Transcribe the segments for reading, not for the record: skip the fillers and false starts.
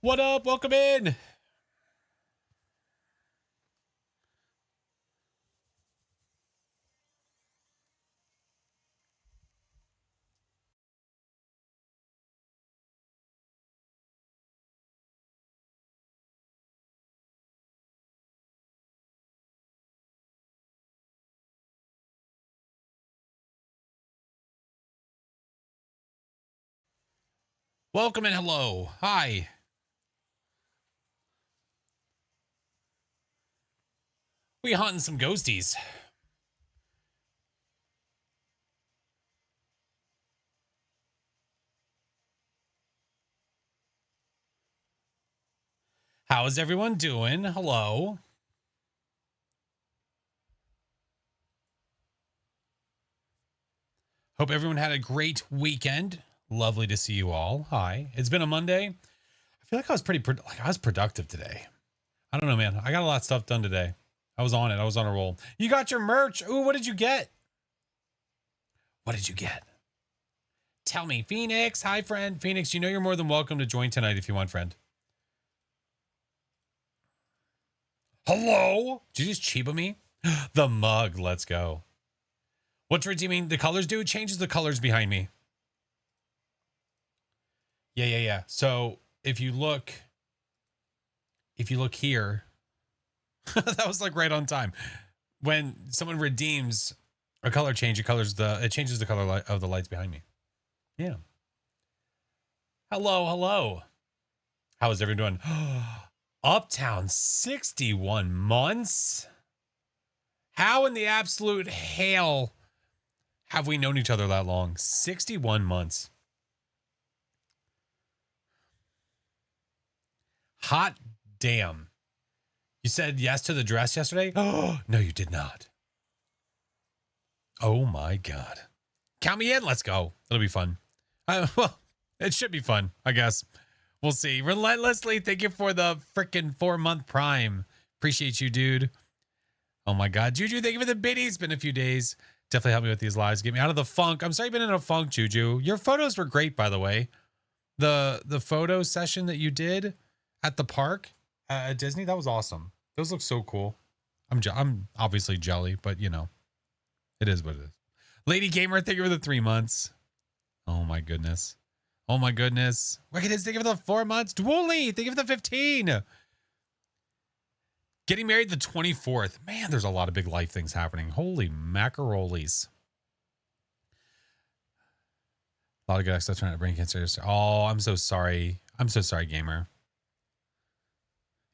What up? Welcome in. Welcome and hello. Hi. We hunting some ghosties. How is everyone doing? Hello. Hope everyone had a great weekend. Lovely to see you all. Hi. It's been a Monday. I feel like I was I was productive today. I don't know, man. I got a lot of stuff done today. I was on it. I was on a roll. You got your merch. Ooh, what did you get? What did you get? Tell me. Phoenix. Hi, friend. Phoenix, you know you're more than welcome to join tonight if you want, friend. Hello? Did you just Chiba me? The mug. Let's go. What's redeeming the colors do? It changes the colors behind me. Yeah. So if you look here, that was like right on time. When someone redeems a color change, it changes the color of the lights behind me. Yeah. Hello. How is everyone doing? Uptown 61 months. How in the absolute hell have we known each other that long? 61 months. Hot damn. You said yes to the dress yesterday? Oh, no, you did not. Oh my God. Count me in. Let's go. It'll be fun. Well, it should be fun, I guess. We'll see. Relentlessly, thank you for the freaking 4-month prime. Appreciate you, dude. Oh my God. Juju, thank you for the biddies. Been a few days. Definitely help me with these lives. Get me out of the funk. I'm sorry you've been in a funk, Juju. Your photos were great, by the way. The photo session that you did at the park at Disney, that was awesome. Those look so cool. I'm obviously jelly, but you know, it is what it is. Lady Gamer, thank you for the 3 months. Oh my goodness. Oh my goodness. Wicked is, thank you for the 4 months. Dwooly, thank you for the 15. Getting married the 24th. Man, there's a lot of big life things happening. Holy macarolis. A lot of good stuff trying to bring cancer. Oh, I'm so sorry. I'm so sorry, gamer.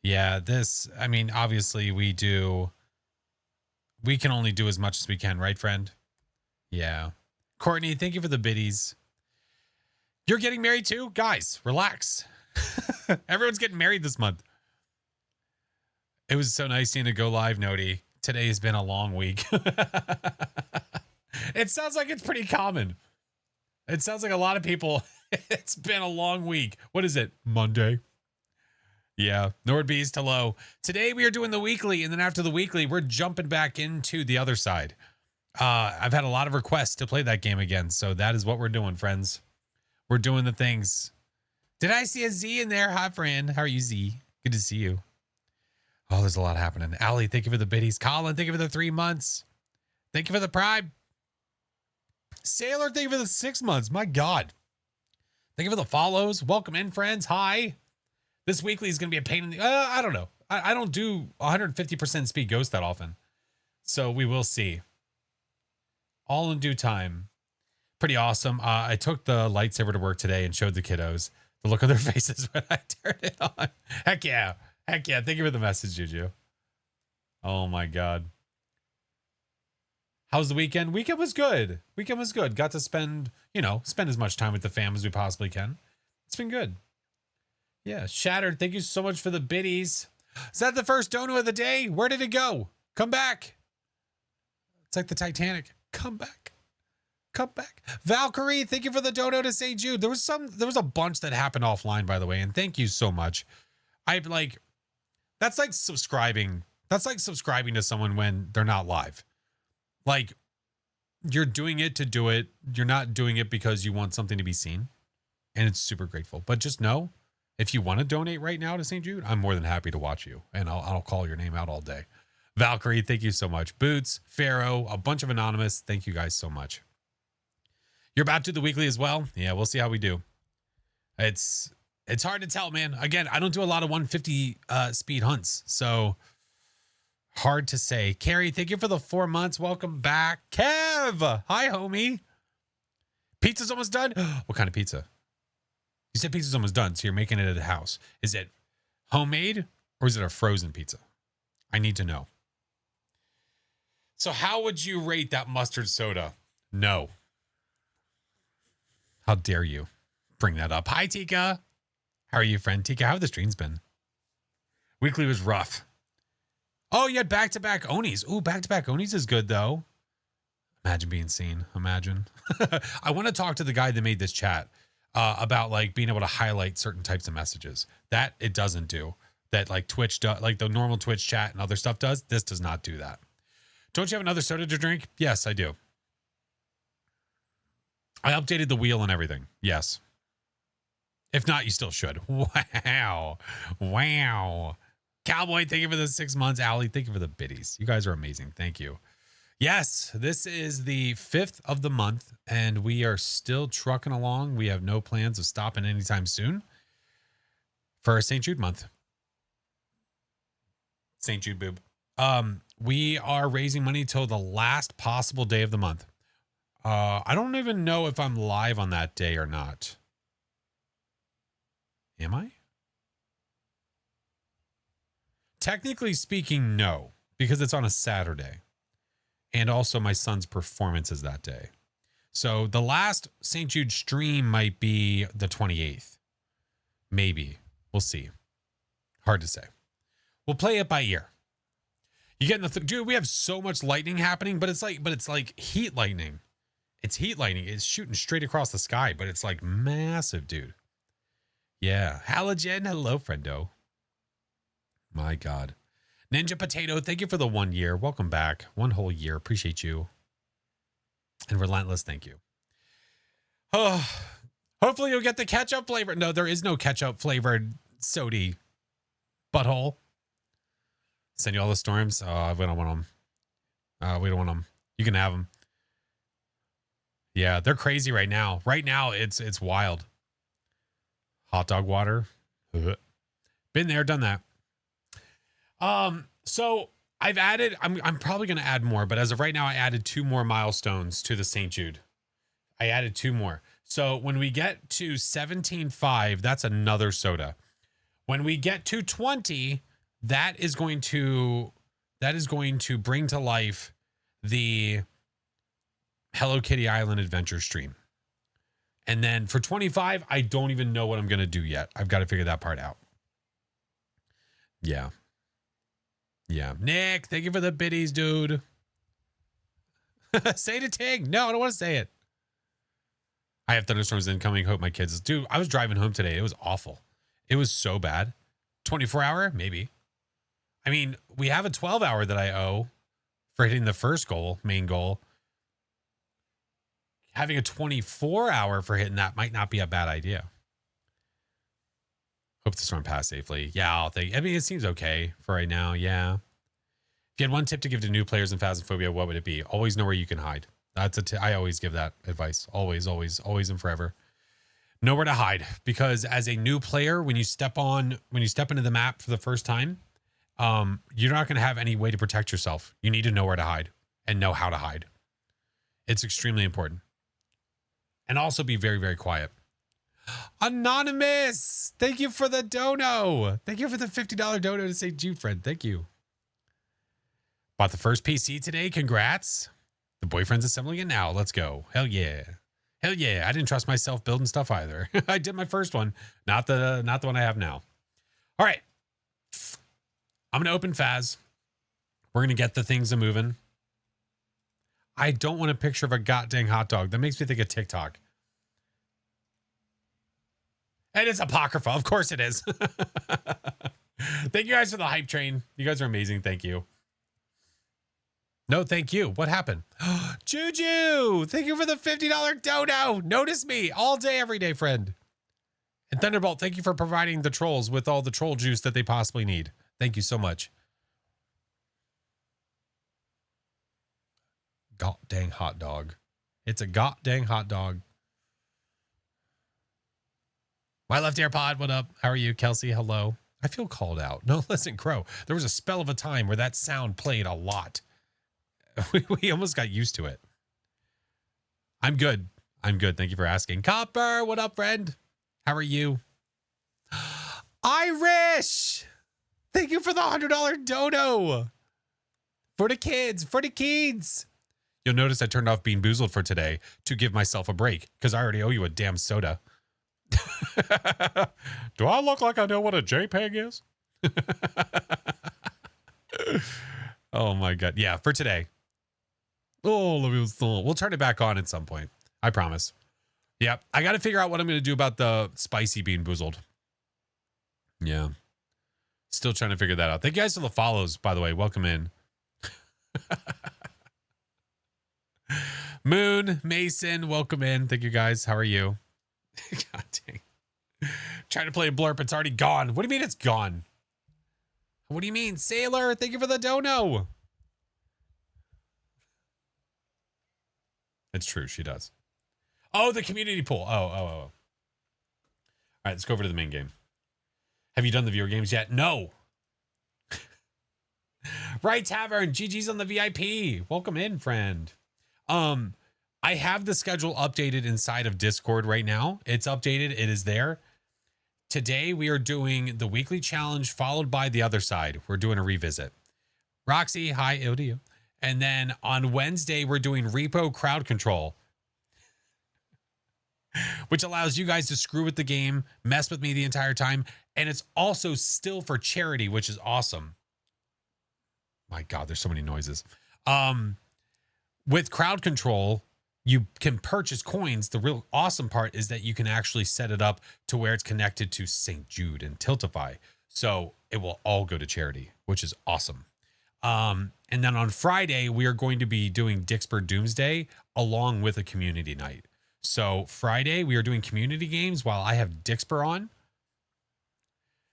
Yeah, I mean, obviously we can only do as much as we can, right, friend? Yeah. Courtney, thank you for the biddies. You're getting married too? Guys, relax. Everyone's getting married this month. It was so nice seeing it go live, Noti. Today has been a long week. It sounds like it's pretty common. It sounds like a lot of people. It's been a long week. What is it? Monday. Yeah. Nordbeast, hello. Today we are doing the weekly, and then after the weekly, we're jumping back into the other side. I've had a lot of requests to play that game again, so that is what we're doing, friends. We're doing the things. Did I see a Z in there? Hi, friend. How are you, Z? Good to see you. Oh, there's a lot happening. Allie, thank you for the biddies. Colin, thank you for the 3 months. Thank you for the prime. Sailor, thank you for the 6 months. My God. Thank you for the follows. Welcome in, friends. Hi. This weekly is going to be a pain in the... I don't know. I don't do 150% speed ghost that often. So we will see. All in due time. Pretty awesome. I took the lightsaber to work today and showed the kiddos the look on their faces when I turned it on. Heck yeah. Heck yeah. Thank you for the message, Juju. Oh my God. How's the weekend? Weekend was good. Got to spend as much time with the fam as we possibly can. It's been good. Yeah. Shattered, thank you so much for the biddies. Is that the first dono of the day? Where did it go? Come back. It's like the Titanic. Come back. Valkyrie, thank you for the dono to say Jude. There was a bunch that happened offline, by the way, and thank you so much. That's like subscribing. That's like subscribing to someone when they're not live. Like, you're doing it to do it. You're not doing it because you want something to be seen. And it's super grateful. But just know If you want to donate right now to St. Jude, I'm more than happy to watch you, and I'll call your name out all day. Valkyrie, thank you so much. Boots, Pharaoh, a bunch of anonymous. Thank you guys so much. You're about to do the weekly as well. Yeah, we'll see how we do. It's hard to tell, man. Again, I don't do a lot of 150 speed hunts, so hard to say. Carrie, thank you for the 4 months. Welcome back. Kev, hi, homie. Pizza's almost done. What kind of pizza? You said pizza's almost done, so you're making it at the house. Is it homemade or is it a frozen pizza? I need to know. So how would you rate that mustard soda? No. How dare you bring that up? Hi, Tika. How are you, friend? Tika, how have the streams been? Weekly was rough. Oh, you had back-to-back Onis. Ooh, back-to-back Onis is good, though. Imagine being seen. Imagine. I want to talk to the guy that made this chat about like being able to highlight certain types of messages. That it doesn't do. That like Twitch does, like the normal Twitch chat and other stuff does. This does not do that. Don't you have another soda to drink? Yes, I do. I updated the wheel and everything. Yes. If not, you still should. Wow. Wow. Cowboy, thank you for the 6 months. Allie, thank you for the biddies. You guys are amazing. Thank you. Yes, this is the 5th of the month, and we are still trucking along. We have no plans of stopping anytime soon for St. Jude month. St. Jude boob. We are raising money till the last possible day of the month. I don't even know if I'm live on that day or not. Am I? Technically speaking, no, because it's on a Saturday. And also my son's performance is that day. So the last St. Jude stream might be the 28th. Maybe. We'll see. Hard to say. We'll play it by ear. You get in the dude, we have so much lightning happening, but it's like heat lightning. It's heat lightning. It's shooting straight across the sky, but it's like massive, dude. Yeah. Halogen. Hello, friendo. My God. Ninja Potato, thank you for the 1 year. Welcome back. 1 whole year. Appreciate you. And Relentless, thank you. Oh, hopefully you'll get the ketchup flavor. No, there is no ketchup flavored sody. Butthole. Send you all the storms. Oh, we don't want them. We don't want them. You can have them. Yeah, they're crazy right now. Right now, it's wild. Hot dog water. Been there, done that. So I've added, I'm probably going to add more, but as of right now, I added 2 more milestones to the St. Jude. I added 2 more. So when we get to 17.5, that's another soda. When we get to 20, that is going to bring to life the Hello Kitty Island Adventure stream. And then for 25, I don't even know what I'm going to do yet. I've got to figure that part out. Yeah. Yeah. Nick, thank you for the biddies, dude. Say it, Tig. No, I don't want to say it. I have thunderstorms incoming. Hope my kids. Dude, I was driving home today. It was awful. It was so bad. 24-hour? Maybe. I mean, we have a 12-hour that I owe for hitting the first goal, main goal. Having a 24-hour for hitting that might not be a bad idea. Hope the storm passed safely. Yeah, I'll think. I mean, it seems okay for right now. Yeah. If you had one tip to give to new players in Phasmophobia, what would it be? Always know where you can hide. That's I always give that advice. Always, always, always and forever. Know where to hide. Because as a new player, when you step into the map for the first time, you're not going to have any way to protect yourself. You need to know where to hide and know how to hide. It's extremely important. And also be very, very quiet. Anonymous, thank you for the dono. Thank you for the $50 dono to St. Jude, friend. Thank you. Bought the first PC today. Congrats. The boyfriend's assembling it now. Let's go. Hell yeah. Hell yeah. I didn't trust myself building stuff either. I did my first one, not the one I have now. All right. I'm going to open Phaz. We're going to get the things a moving. I don't want a picture of a goddamn hot dog. That makes me think of TikTok. And it's Apocrypha. Of course it is. Thank you guys for the hype train. You guys are amazing. Thank you. No, thank you. What happened? Juju, thank you for the $50 dono. Notice me all day, every day, friend. And Thunderbolt, thank you for providing the trolls with all the troll juice that they possibly need. Thank you so much. God dang hot dog. It's a god dang hot dog. My left ear pod, what up? How are you, Kelsey? Hello. I feel called out. No, listen, Crow. There was a spell of a time where that sound played a lot. We almost got used to it. I'm good. I'm good. Thank you for asking. Copper, what up, friend? How are you? Irish! Thank you for the $100 dono. For the kids. For the kids. You'll notice I turned off Bean Boozled for today to give myself a break because I already owe you a damn soda. Do I look like I know what a JPEG is? Oh my God. Yeah, for today. Oh, we'll turn it back on at some point. I promise. Yeah, I got to figure out what I'm going to do about the spicy Bean Boozled. Yeah. Still trying to figure that out. Thank you guys for the follows, by the way. Welcome in. Moon, Mason, welcome in. Thank you guys. How are you? God dang. Trying to play a blurp. It's already gone. What do you mean it's gone? What do you mean? Sailor, thank you for the dono. It's true. She does. Oh, the community pool. Oh. All right, let's go over to the main game. Have you done the viewer games yet? No. Right, Tavern. GG's on the VIP. Welcome in, friend. I have the schedule updated inside of Discord right now. It's updated. It is there. Today, we are doing the weekly challenge followed by the other side. We're doing a revisit. Roxy, hi, ill to you. And then on Wednesday, we're doing repo crowd control, which allows you guys to screw with the game, mess with me the entire time. And it's also still for charity, which is awesome. My God, there's so many noises. With crowd control, you can purchase coins. The real awesome part is that you can actually set it up to where it's connected to St. Jude and Tiltify. So it will all go to charity, which is awesome. And then on Friday, we are going to be doing Dixper Doomsday along with a community night. So Friday, we are doing community games while I have Dixper on.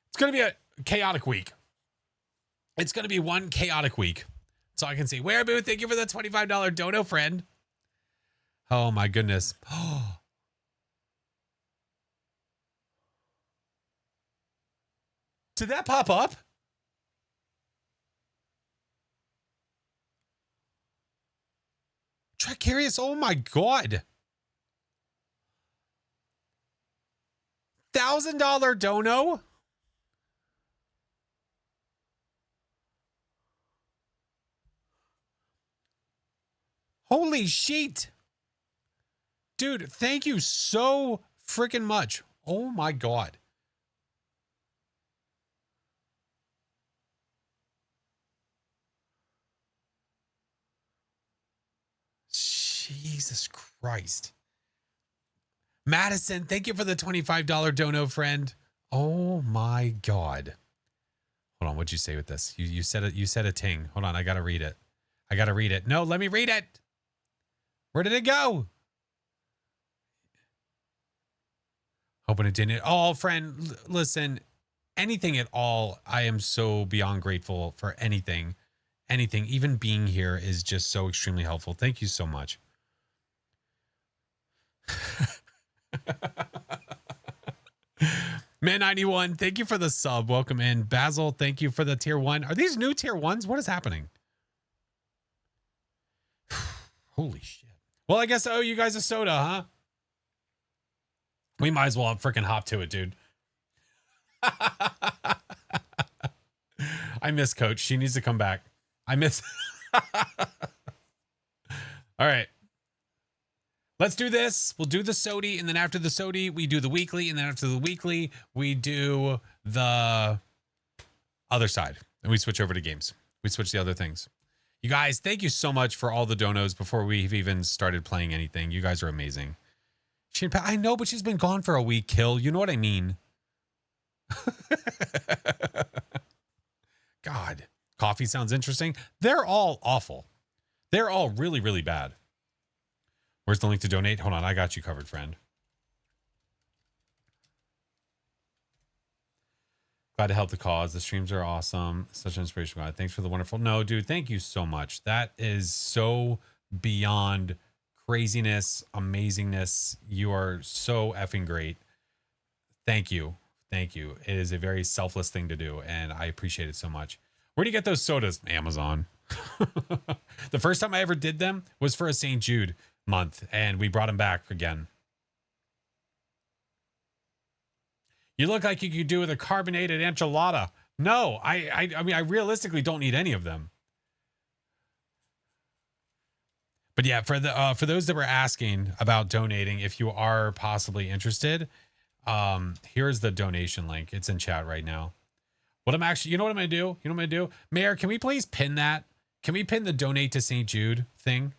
It's going to be a chaotic week. It's going to be one chaotic week. So I can see. Wereboo, thank you for the $25 dono, friend. Oh, my goodness. Did that pop up? Tricarius, oh my God. $1,000 dono? Holy shit. Dude, thank you so freaking much. Oh my God. Jesus Christ. Madison, thank you for the $25 dono, friend. Oh my God. Hold on, what'd you say with this? You said it, you said a ting. Hold on, I gotta read it. I gotta read it. No, let me read it. Where did it go? Hoping it didn't. Oh, friend, listen, anything at all. I am so beyond grateful for anything. Anything, even being here is just so extremely helpful. Thank you so much. Man 91, thank you for the sub. Welcome in. Basil, thank you for the tier 1. Are these new tier 1s? What is happening? Holy shit. Well, I guess I owe you guys a soda, huh? We might as well freaking hop to it, dude. I miss Coach. She needs to come back. I miss. All right. Let's do this. We'll do the SOTY, and then after the SOTY, we do the weekly, and then after the weekly, we do the other side, and we switch over to games. We switch the other things. You guys, thank you so much for all the donos before we've even started playing anything. You guys are amazing. I know, but she's been gone for a week, Kill. You know what I mean? God, coffee sounds interesting. They're all awful. They're all really, really bad. Where's the link to donate? Hold on, I got you covered, friend. Glad to help the cause. The streams are awesome. Such an inspirational guy. Thanks for the wonderful. No, dude, thank you so much. That is so beyond craziness, amazingness. You are so effing great. Thank you. Thank you. It is a very selfless thing to do, and I appreciate it so much. Where do you get those sodas? Amazon. The first time I ever did them was for a St. Jude month, and we brought them back again. You look like you could do with a carbonated enchilada. No, I mean, I realistically don't need any of them. But yeah, for those that were asking about donating, if you are possibly interested, here's the donation link. It's in chat right now. What I'm actually, you know what I'm gonna do? You know what I'm gonna do? Mayor, can we please pin that? Can we pin the donate to St. Jude thing?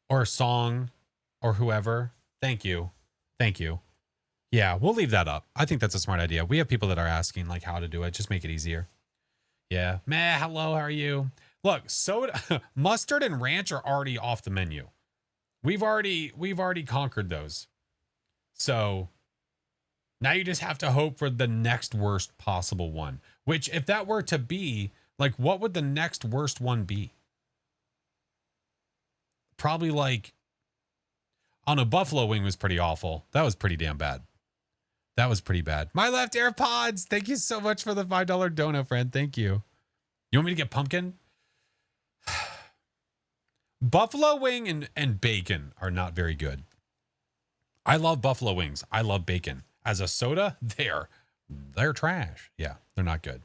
Or a song or whoever? Thank you. Thank you. Yeah, we'll leave that up. I think that's a smart idea. We have people that are asking like how to do it. Just make it easier. Yeah. Meh, hello, how are you? Look, soda, mustard and ranch are already off the menu. We've already conquered those. So now you just have to hope for the next worst possible one. Which, if that were to be, like, what would the next worst one be? Probably like, on a buffalo wing was pretty awful. That was pretty damn bad. That was pretty bad. My left AirPods. Thank you so much for the $5 dono, friend. Thank you. You want me to get pumpkin? Buffalo wing and bacon are not very good. I love buffalo wings. I love bacon. As a soda, they're trash. Yeah, they're not good.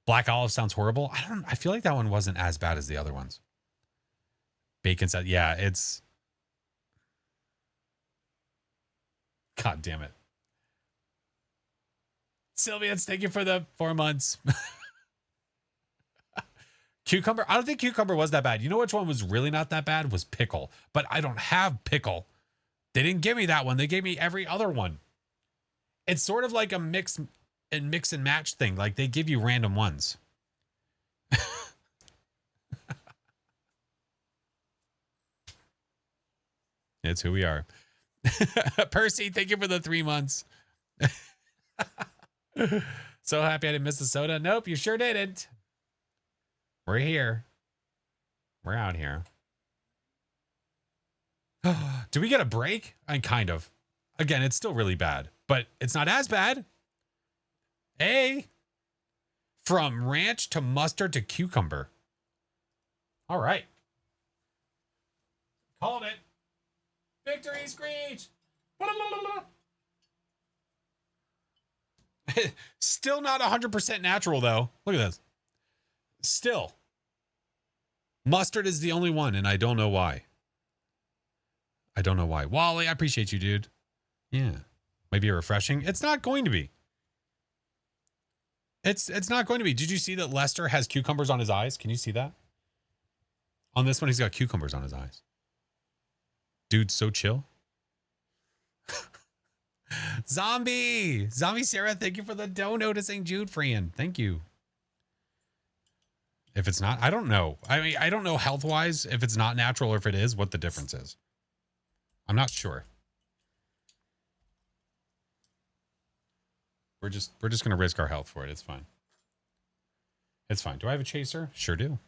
Black olive sounds horrible. I feel like that one wasn't as bad as the other ones. Bacon said, yeah, it's. God damn it. Sylvians, thank you for the 4 months. Cucumber. I don't think cucumber was that bad. You know which one was really not that bad? Was pickle. But I don't have pickle. They didn't give me that one. They gave me every other one. It's sort of like a mix and match thing. Like they give you random ones. It's who we are. Percy, thank you for the 3 months. So happy I didn't miss the soda. Nope, you sure didn't. We're here. We're out here. Do we get a break? Kind of. Again, it's still really bad, but it's not as bad. Hey. From ranch to mustard to cucumber. All right. Called it. Victory screech. Still not 100% natural, though. Look at this. Still. Mustard is the only one, and I don't know why. I don't know why. Wally, I appreciate you, dude. Yeah. Maybe refreshing. It's not going to be. It's not going to be. Did you see that Lester has cucumbers on his eyes? Can you see that? On this one, he's got cucumbers on his eyes. Dude's so chill. Zombie Sarah, thank you for the dono to St. Jude, friend. Thank you. If it's not, I don't know. I mean, I don't know health-wise if it's not natural or if it is, what the difference is. I'm not sure. We're just gonna risk our health for it. It's fine. It's fine. Do I have a chaser? Sure do.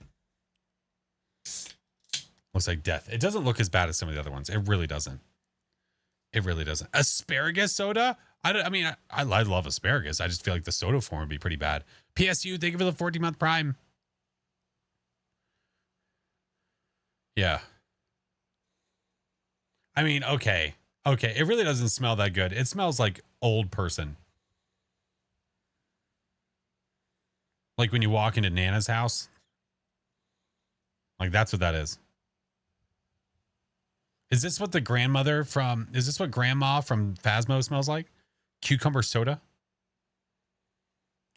Looks like death. It doesn't look as bad as some of the other ones. It really doesn't. It really doesn't. Asparagus soda? I mean, I love asparagus. I just feel like the soda form would be pretty bad. PSU, thank you for the 14-month prime. Yeah. I mean, okay. Okay, it really doesn't smell that good. It smells like old person. Like when you walk into Nana's house. Like that's what that is. Is this what grandma from Phasmo smells like? Cucumber soda?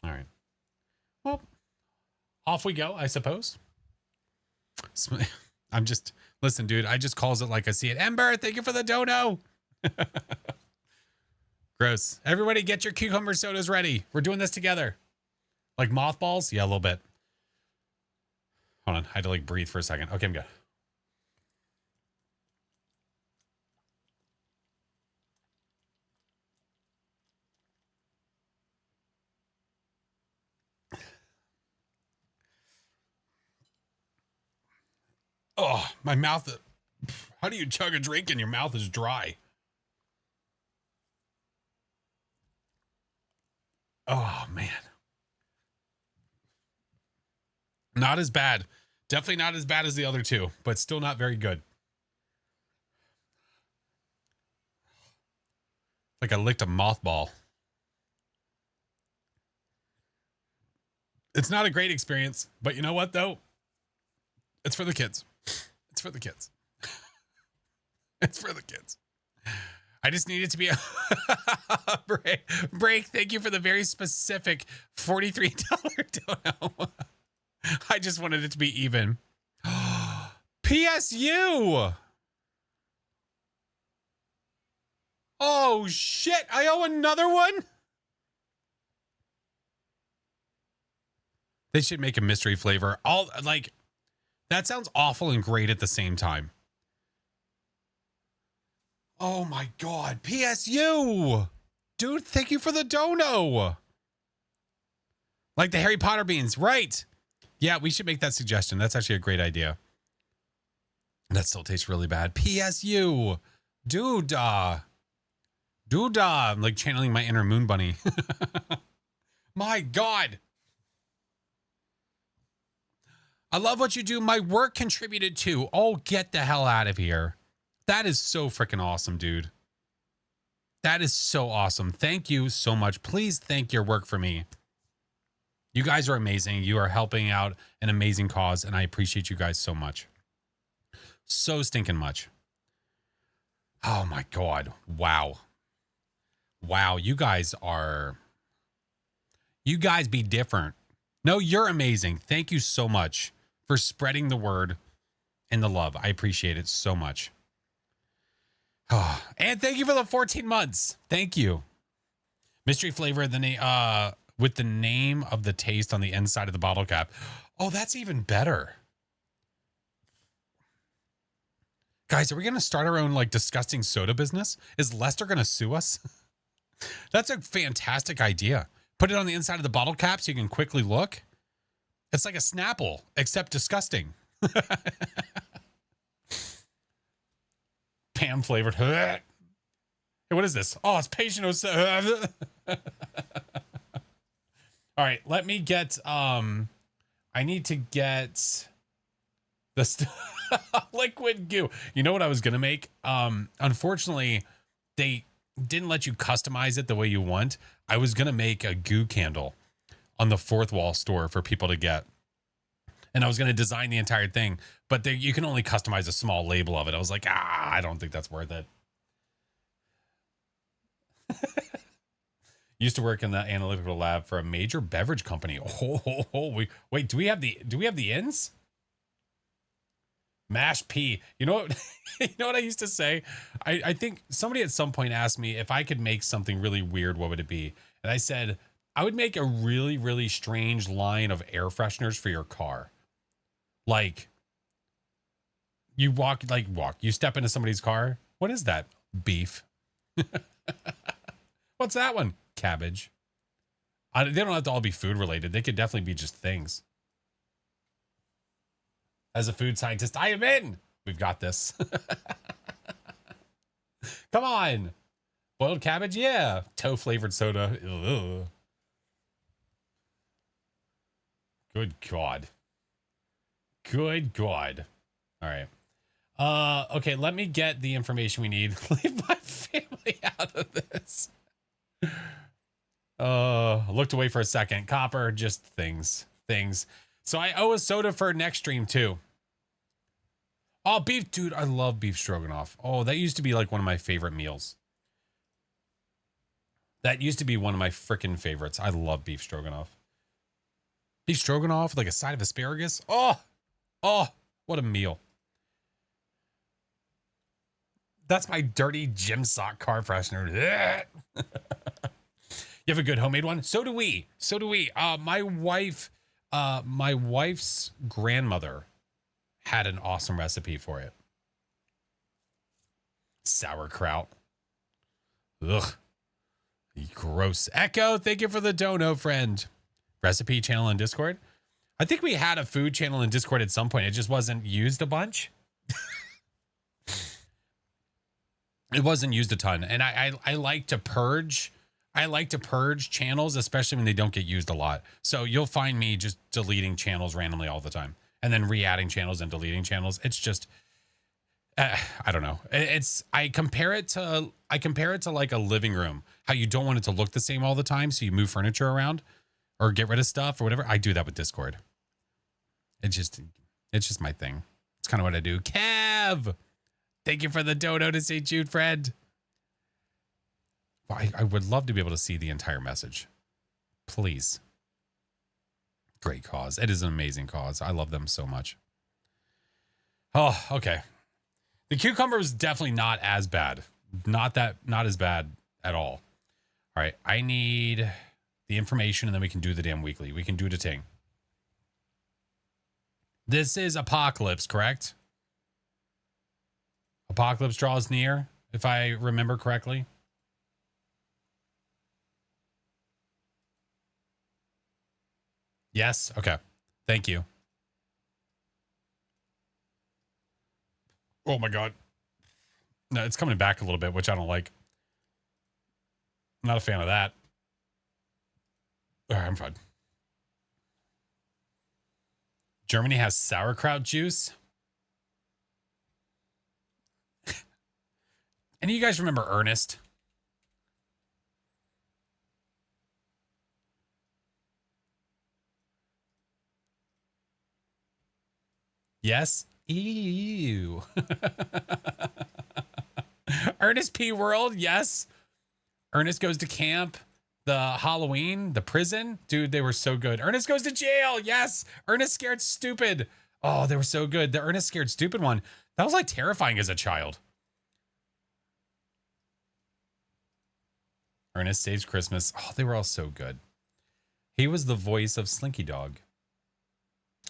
All right. Well, off we go, I suppose. Listen, dude, I just calls it like I see it. Ember, thank you for the dono. Gross. Everybody get your cucumber sodas ready. We're doing this together. Like mothballs? Yeah, a little bit. Hold on. I had to like breathe for a second. Okay, I'm good. Oh, my mouth. How do you chug a drink and your mouth is dry? Oh, man. Not as bad. Definitely not as bad as the other two, but still not very good. Like I licked a mothball. It's not a great experience, but you know what, though? It's for the kids. It's for the kids. It's for the kids. I just need it to be a break. Thank you for the very specific $43 dono. I just wanted it to be even. PSU. Oh, shit. I owe another one. They should make a mystery flavor. All like that sounds awful and great at the same time. Oh my God. PSU. Dude, thank you for the dono. Like the Harry Potter beans. Right. Yeah, we should make that suggestion. That's actually a great idea. That still tastes really bad. PSU. Dude. Dude. I'm like channeling my inner moon bunny. My God. I love what you do. My work contributed too. Oh, get the hell out of here. That is so freaking awesome, dude. That is so awesome. Thank you so much. Please thank your work for me. You guys are amazing. You are helping out an amazing cause, and I appreciate you guys so much. So stinking much. Oh my God. Wow. Wow. You guys be different. No, you're amazing. Thank you so much for spreading the word and the love. I appreciate it so much. Oh, and thank you for the 14 months. Thank you. Mystery flavor with the name of the taste on the inside of the bottle cap. Oh, that's even better. Guys, are we going to start our own like disgusting soda business? Is Lester going to sue us? That's a fantastic idea. Put it on the inside of the bottle cap so you can quickly look. It's like a Snapple, except disgusting. Pam flavored. Hey, what is this? Oh, it's patient. All right, let me get I need to get the liquid goo. You know what I was gonna make? Unfortunately, they didn't let you customize it the way you want. I was gonna make a goo candle on the Fourth Wall store for people to get. And I was going to design the entire thing, but you can only customize a small label of it. I was like, I don't think that's worth it. Used to work in the analytical lab for a major beverage company. Wait, do we have the ins? Mash P. You know what? You know what I used to say? I think somebody at some point asked me if I could make something really weird, what would it be? And I said, I would make a really, really strange line of air fresheners for your car. Like, you you step into somebody's car. What is that? Beef. What's that one? Cabbage. They don't have to all be food related. They could definitely be just things. As a food scientist, I am in. We've got this. Come on. Boiled cabbage? Yeah. Toe flavored soda. Ugh. Good God. Good God. All right. Okay, let me get the information we need. Leave my family out of this. Looked away for a second. Copper, just things. So I owe a soda for next stream too. Oh, beef, dude, I love beef stroganoff. Oh, that used to be like one of my favorite meals. That used to be one of my freaking favorites. I love beef stroganoff. Beef stroganoff with like a side of asparagus. Oh, what a meal. That's my dirty gym sock car freshener. You have a good homemade one? So do we. My wife's grandmother had an awesome recipe for it. Sauerkraut. Ugh. Gross. Echo, thank you for the dono, friend. Recipe channel on Discord. I think we had a food channel in Discord at some point. It just wasn't used a bunch. It wasn't used a ton. And I like to purge. I like to purge channels, especially when they don't get used a lot. So you'll find me just deleting channels randomly all the time and then re-adding channels and deleting channels. It's just, I don't know. I compare it to like a living room, how you don't want it to look the same all the time. So you move furniture around or get rid of stuff or whatever. I do that with Discord. It's just my thing. It's kind of what I do. Kev, thank you for the dono to St. Jude, friend. I would love to be able to see the entire message. Please. Great cause. It is an amazing cause. I love them so much. Oh, okay. The cucumber was definitely not as bad. Not as bad at all. All right. I need the information and then we can do the damn weekly. We can do the ting. This is Apocalypse, correct? Apocalypse draws near, if I remember correctly. Yes? Okay. Thank you. Oh my God. No, it's coming back a little bit, which I don't like. I'm not a fan of that. All right, I'm fine. Germany has sauerkraut juice. Any of you guys remember Ernest? Yes? Ew. Ernest P. World, yes. Ernest Goes to Camp. The Halloween, the prison. Dude, they were so good. Ernest Goes to Jail, yes. Ernest Scared Stupid. Oh, they were so good. The Ernest Scared Stupid one, that was like terrifying as a child. Ernest Saves Christmas. Oh, they were all so good. He was the voice of Slinky Dog.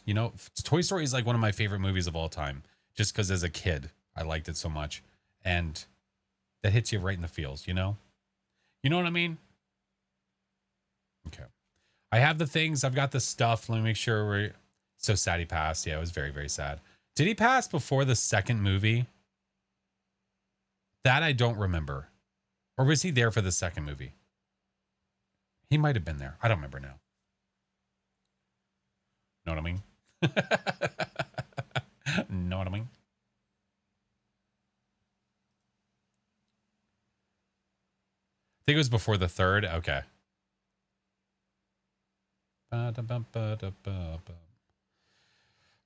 You know, Toy Story is like one of my favorite movies of all time. Just because as a kid, I liked it so much. And that hits you right in the feels, you know? You know what I mean? Okay. I have the things. I've got the stuff. Let me make sure we're... So sad he passed. Yeah, it was very, very sad. Did he pass before the second movie? That I don't remember. Or was he there for the second movie? He might have been there. I don't remember now. Know what I mean? Know what I mean? I think it was before the third. Okay. All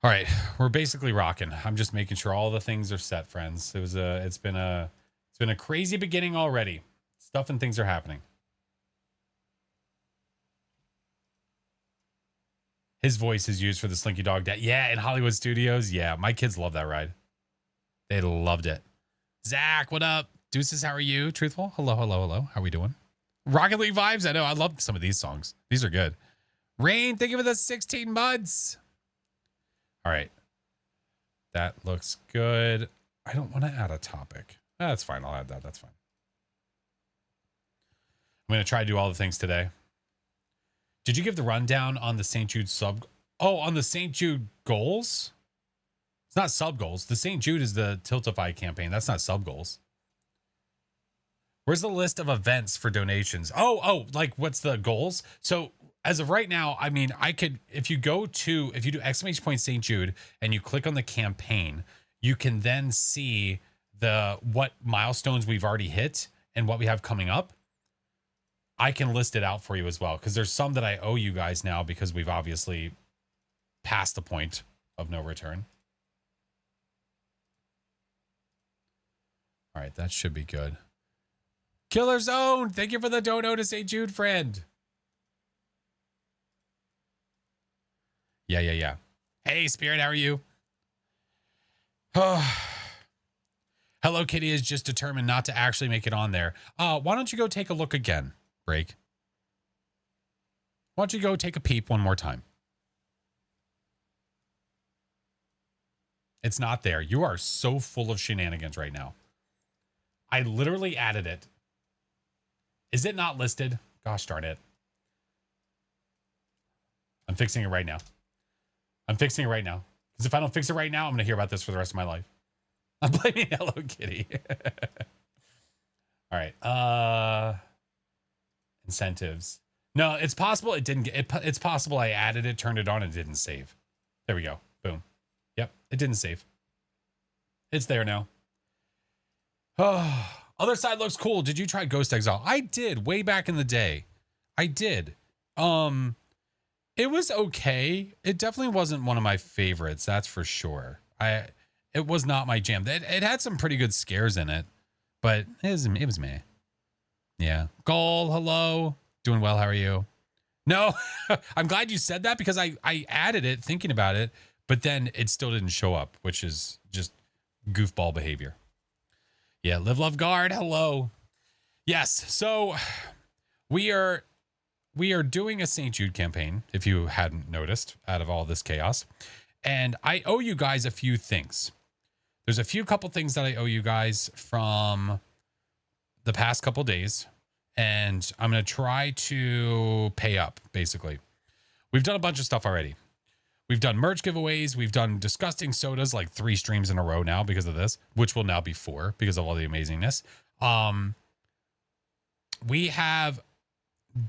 right, we're basically rocking. I'm just making sure all the things are set, friends. It's been a crazy beginning already. Stuff and things are happening. His voice is used for the Slinky Dog Dad. Yeah, in Hollywood Studios. Yeah, my kids love that ride. They loved it. Zach, what up? Deuces, how are you? Truthful? Hello, hello, hello. How are we doing? Rocket League vibes? I know. I love some of these songs. These are good. Rain, thank you for the 16 months. All right. That looks good. I don't want to add a topic. That's fine. I'll add that. That's fine. I'm going to try to do all the things today. Did you give the rundown on the St. Jude sub? Oh, on the St. Jude goals? It's not sub goals. The St. Jude is the Tiltify campaign. That's not sub goals. Where's the list of events for donations? Oh, like what's the goals? So as of right now, I mean, I could, if you do ! St. Jude and you click on the campaign, you can then see what milestones we've already hit and what we have coming up. I can list it out for you as well, because there's some that I owe you guys now because we've obviously passed the point of no return. All right, that should be good. Killer Zone, thank you for the dono to St. Jude, friend. Yeah. Hey, Spirit, how are you? Hello Kitty is just determined not to actually make it on there. Why don't you go take a look again, Break? Why don't you go take a peep one more time? It's not there. You are so full of shenanigans right now. I literally added it. Is it not listed? Gosh darn it. I'm fixing it right now. I'm fixing it right now. Because if I don't fix it right now, I'm going to hear about this for the rest of my life. I'm blaming Hello Kitty. All right. Incentives. No, it's possible it didn't get it. It's possible I added it, turned it on, and it didn't save. There we go. Boom. Yep, it didn't save. It's there now. Oh, other side looks cool. Did you try Ghost Exile? I did way back in the day. I did. It was okay. It definitely wasn't one of my favorites. That's for sure. It was not my jam. It had some pretty good scares in it, but it was meh. Yeah. Goal, hello. Doing well. How are you? No, I'm glad you said that because I added it thinking about it, but then it still didn't show up, which is just goofball behavior. Yeah. Live, love, guard. Hello. Yes. So we are doing a St. Jude campaign, if you hadn't noticed, out of all this chaos. And I owe you guys a few things. There's a couple things that I owe you guys from the past couple days. And I'm going to try to pay up, basically. We've done a bunch of stuff already. We've done merch giveaways. We've done disgusting sodas, like 3 streams in a row now because of this, which will now be 4 because of all the amazingness. We have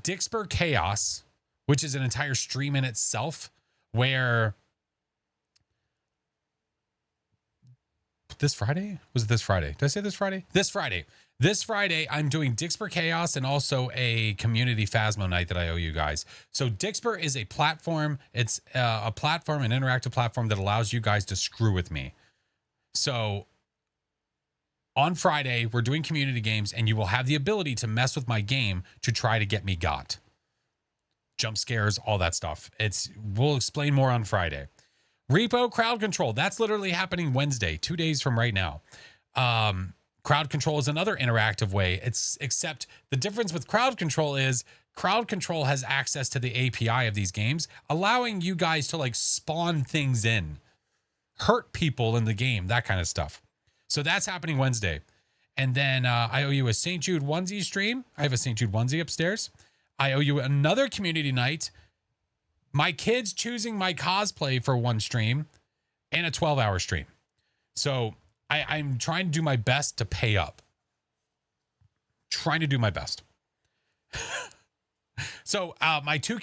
Dixper Chaos, which is an entire stream in itself, where this Friday? Was it this Friday? Did I say this Friday? This Friday, I'm doing Dixper Chaos and also a community Phasmo night that I owe you guys. So Dixper is a platform. It's a platform, an interactive platform that allows you guys to screw with me. So on Friday, we're doing community games, and you will have the ability to mess with my game to try to get me got. Jump scares, all that stuff. We'll explain more on Friday. Repo crowd control. That's literally happening Wednesday, 2 days from right now. Crowd control is another interactive way. Except the difference with crowd control is crowd control has access to the API of these games, allowing you guys to like spawn things in, hurt people in the game, that kind of stuff. So that's happening Wednesday. And then I owe you a St. Jude onesie stream. I have a St. Jude onesie upstairs. I owe you another community night. My kids choosing my cosplay for one stream and a 12-hour stream. So I'm trying to do my best to pay up. Trying to do my best. So my two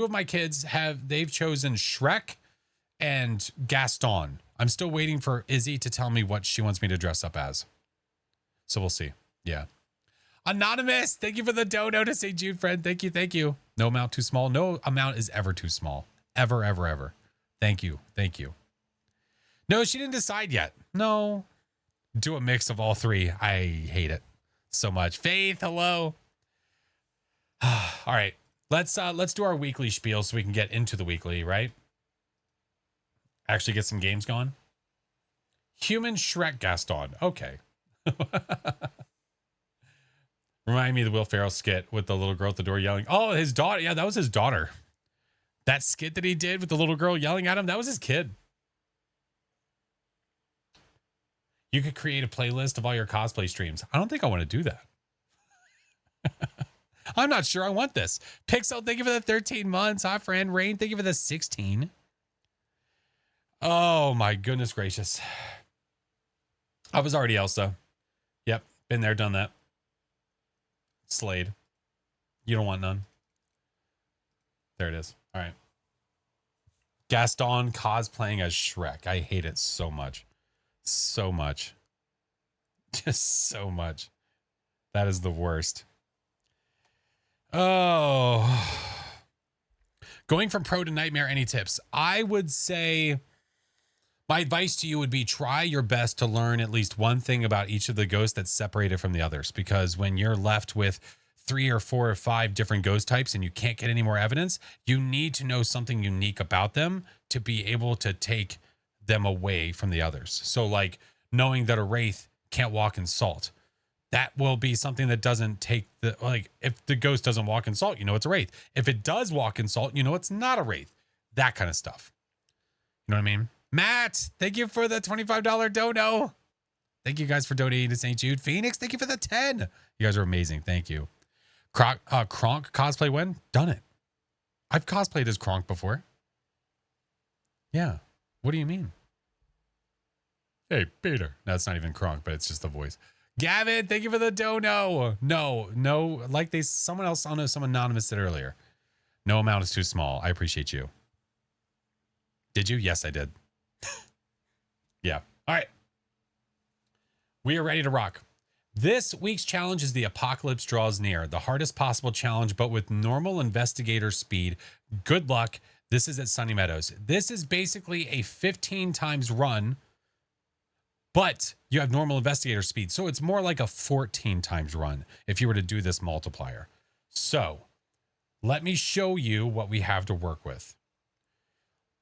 of my kids they've chosen Shrek and Gaston. I'm still waiting for Izzy to tell me what she wants me to dress up as. So we'll see. Yeah. Anonymous, thank you for the dono to St. Jude, friend. Thank you. Thank you. No amount too small. No amount is ever too small. Ever, ever, ever. Thank you. Thank you. No, she didn't decide yet. No. Do a mix of all 3. I hate it so much. Faith, hello. All right. Let's do our weekly spiel so we can get into the weekly, right? Actually get some games going. Human Shrek Gaston. Okay. Remind me of the Will Ferrell skit with the little girl at the door yelling. Oh, his daughter. Yeah, that was his daughter. That skit that he did with the little girl yelling at him, that was his kid. You could create a playlist of all your cosplay streams. I don't think I want to do that. I'm not sure I want this. Pixel, thank you for the 13 months. Hi, friend. Rain, thank you for the 16. Oh, my goodness gracious. I was already Elsa. Yep, been there, done that. Slade. You don't want none. There it is. All right. Gaston cosplaying as Shrek. I hate it so much. So much. Just so much. That is the worst. Oh. Going from pro to nightmare, any tips? I would say my advice to you would be try your best to learn at least one thing about each of the ghosts that's separated from the others. Because when you're left with 3 or 4 or 5 different ghost types and you can't get any more evidence, you need to know something unique about them to be able to take them away from the others. So like knowing that a wraith can't walk in salt, that will be something that doesn't take the, like if the ghost doesn't walk in salt, you know it's a wraith. If it does walk in salt, you know it's not a wraith. That kind of stuff. You know what I mean? Matt, thank you for the $25 dono. Thank you guys for donating to St. Jude. Phoenix, thank you for the 10. You guys are amazing. Thank you. Kronk cosplay when? Done it. I've cosplayed as Kronk before. Yeah. What do you mean? Hey, Peter. That's not even Kronk, but it's just the voice. Gavin, thank you for the dono. No. Like someone else, I don't know, someone anonymous said earlier. No amount is too small. I appreciate you. Did you? Yes, I did. Yeah. All right. We are ready to rock. This week's challenge is the apocalypse draws near. The hardest possible challenge, but with normal investigator speed. Good luck. This is at Sunny Meadows. This is basically a 15 times run, but you have normal investigator speed. So it's more like a 14 times run if you were to do this multiplier. So let me show you what we have to work with.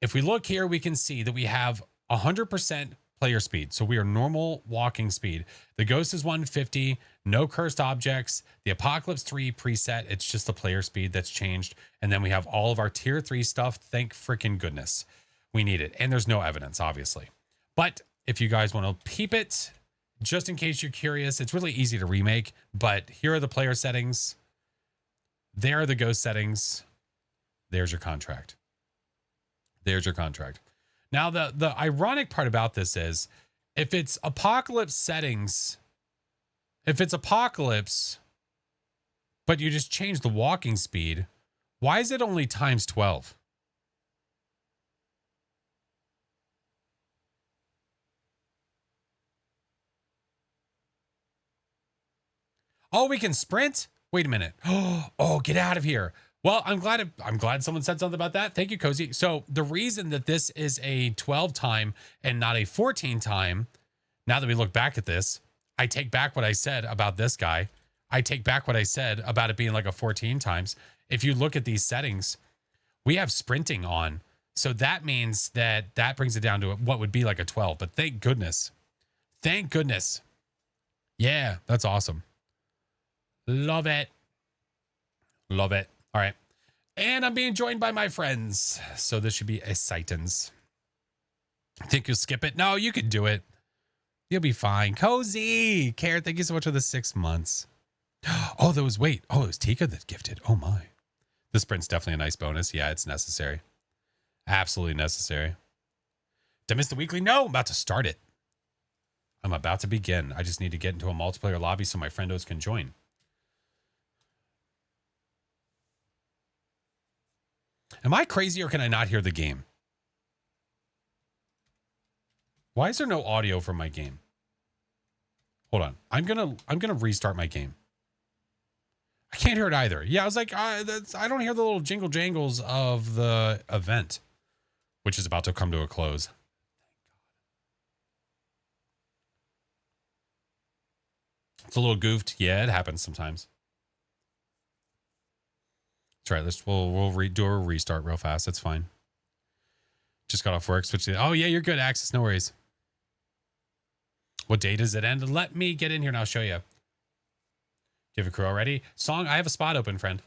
If we look here, we can see that we have 100% player speed. So we are normal walking speed. The ghost is 150, no cursed objects. The Apocalypse 3 preset, it's just the player speed that's changed. And then we have all of our tier 3 stuff. Thank freaking goodness. We need it. And there's no evidence, obviously. But if you guys want to peep it, just in case you're curious, it's really easy to remake. But here are the player settings. There are the ghost settings. There's your contract. There's your contract. Now, the ironic part about this is if it's apocalypse settings, if it's apocalypse, but you just change the walking speed, why is it only times 12? Oh, we can sprint? Wait a minute. Oh, get out of here. Well, I'm glad someone said something about that. Thank you, Cozy. So the reason that this is a 12 time and not a 14 time, now that we look back at this, I take back what I said about this guy. I take back what I said about it being like a 14 times. If you look at these settings, we have sprinting on. So that means that brings it down to what would be like a 12. But thank goodness. Thank goodness. Yeah, that's awesome. Love it. Love it. All right. And I'm being joined by my friends. So this should be a Citans. Think you'll skip it? No, you can do it. You'll be fine. Cozy. Care, thank you so much for the 6 months. Oh, it was Tika that gifted. Oh my. The sprint's definitely a nice bonus. Yeah, it's necessary. Absolutely necessary. Did I miss the weekly? No, I'm about to start it. I'm about to begin. I just need to get into a multiplayer lobby so my friendos can join. Am I crazy or can I not hear the game? Why is there no audio from my game? Hold on. I'm gonna restart my game. I can't hear it either. Yeah, I was like, I don't hear the little jingle jangles of the event, which is about to come to a close. It's a little goofed. Yeah, it happens sometimes. That's right. We'll do a restart real fast. That's fine. Just got off work. Switch to. Oh yeah, you're good. Access. No worries. What day does it end? Let me get in here and I'll show you. Give a crew already. Song. I have a spot open, friend.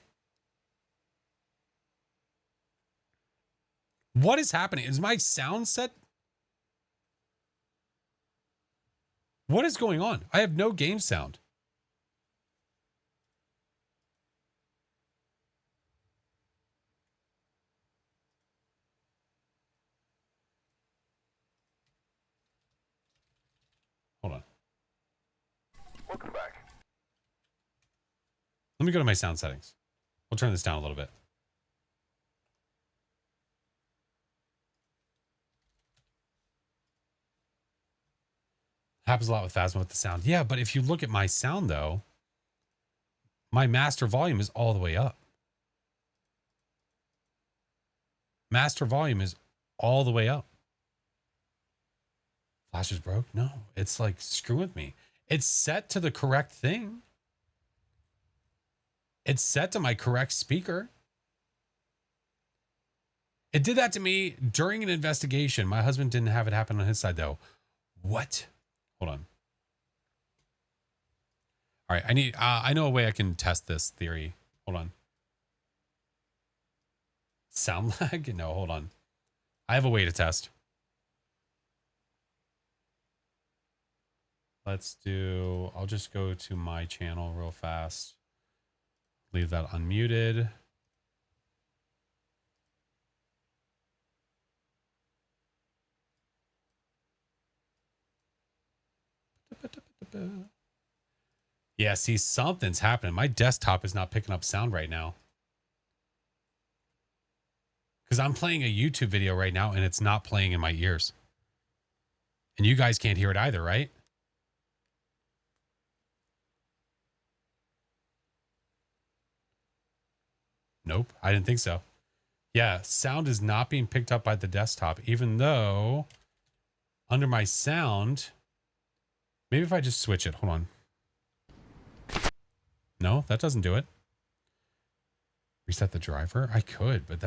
What is happening? Is my sound set? What is going on? I have no game sound. Hold on. Welcome back. Let me go to my sound settings. We'll turn this down a little bit. Happens a lot with Phasma with the sound. Yeah, but if you look at my sound, though, my master volume is all the way up. Master volume is all the way up. Flash is broke? No, it's like screw with me. It's set to the correct thing. It's set to my correct speaker. It did that to me during an investigation. My husband didn't have it happen on his side, though. What? Hold on. All right, I know a way I can test this theory. Hold on. Sound lag? No, hold on. I have a way to test. I'll just go to my channel real fast. Leave that unmuted. Yeah, see, something's happening. My desktop is not picking up sound right now. Because I'm playing a YouTube video right now and it's not playing in my ears. And you guys can't hear it either, right? Nope, I didn't think so. Yeah, sound is not being picked up by the desktop, even though under my sound, maybe if I just switch it, hold on. No, that doesn't do it. Reset the driver? I could, but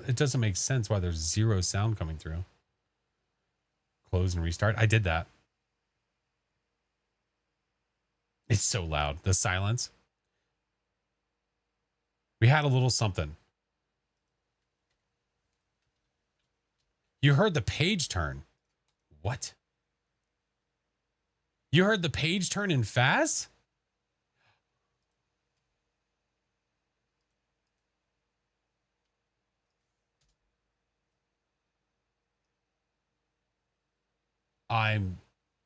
it doesn't make sense why there's zero sound coming through. Close and restart. I did that. It's so loud. The silence. We had a little something. You heard the page turn. What? You heard the page turn in Phas? I'm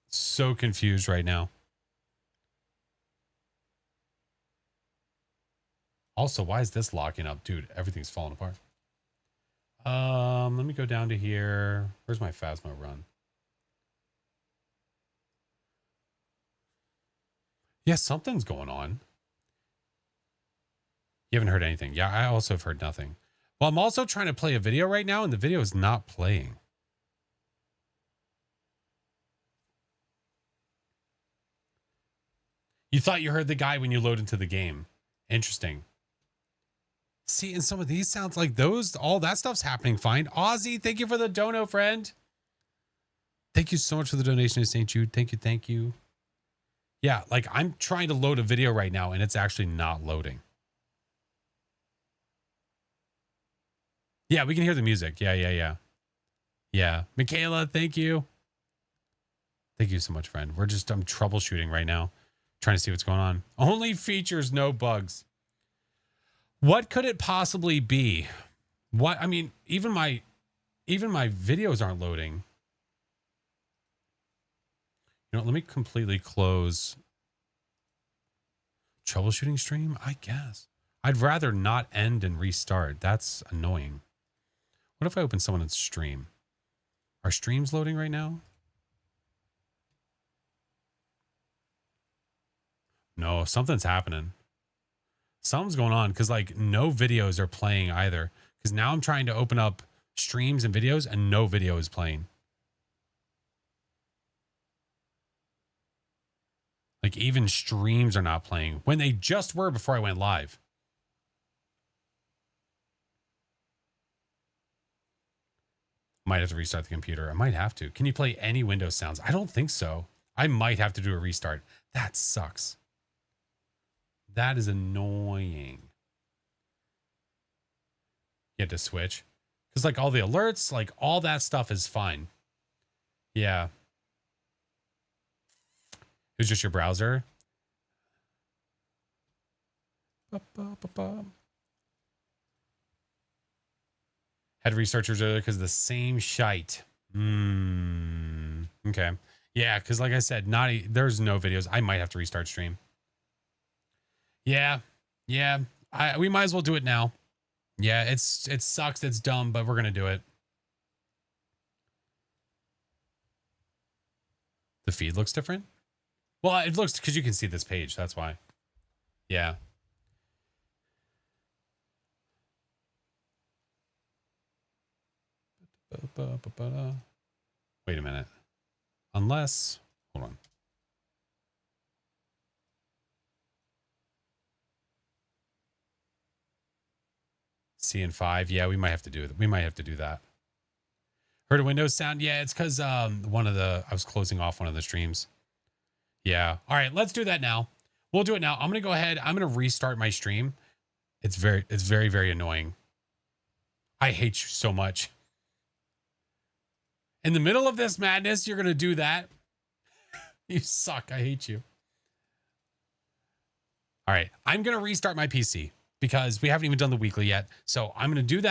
so confused right now. Also, why is this locking up? Dude, everything's falling apart. Let me go down to here. Where's my Phasmo run? Yeah, something's going on. You haven't heard anything. Yeah, I also have heard nothing. Well, I'm also trying to play a video right now, and the video is not playing. You thought you heard the guy when you load into the game. Interesting. See, and some of these sounds like those, all that stuff's happening fine. Ozzy, thank you for the dono, friend. Thank you so much for the donation to St. Jude. Thank you, thank you. Yeah, like I'm trying to load a video right now, and it's actually not loading. Yeah, we can hear the music. Yeah. Yeah. Michaela, thank you. Thank you so much, friend. I'm troubleshooting right now. Trying to see what's going on. Only features, no bugs. What could it possibly be? What, I mean, even my videos aren't loading. You know, let me completely close troubleshooting stream, I guess. I'd rather not end and restart. That's annoying. What if I open someone in stream? Are streams loading right now? No, something's happening. Something's going on because like no videos are playing either. Because now I'm trying to open up streams and videos and no video is playing. Like even streams are not playing when they just were before I went live. Might have to restart the computer. I might have to. Can you play any Windows sounds? I don't think so. I might have to do a restart. That sucks. That is annoying. You had to switch. Because like all the alerts, like all that stuff is fine. Yeah. It was just your browser. Had researchers earlier because the same shite. Okay. Yeah, because like I said, there's no videos. I might have to restart stream. Yeah. We might as well do it now. Yeah, it sucks. It's dumb, but we're gonna do it. The feed looks different. Well, it looks because you can see this page. That's why. Yeah. Wait a minute. Unless, hold on. CN5. Yeah, we might have to do it. We might have to do that. Heard a Windows sound? Yeah, it's because I was closing off one of the streams. Yeah. All right, let's do that now. We'll do it now. I'm gonna go ahead. I'm gonna restart my stream. It's very, very annoying. I hate you so much. In the middle of this madness, you're gonna do that. You suck. I hate you. All right, I'm gonna restart my PC because we haven't even done the weekly yet. So I'm gonna do that.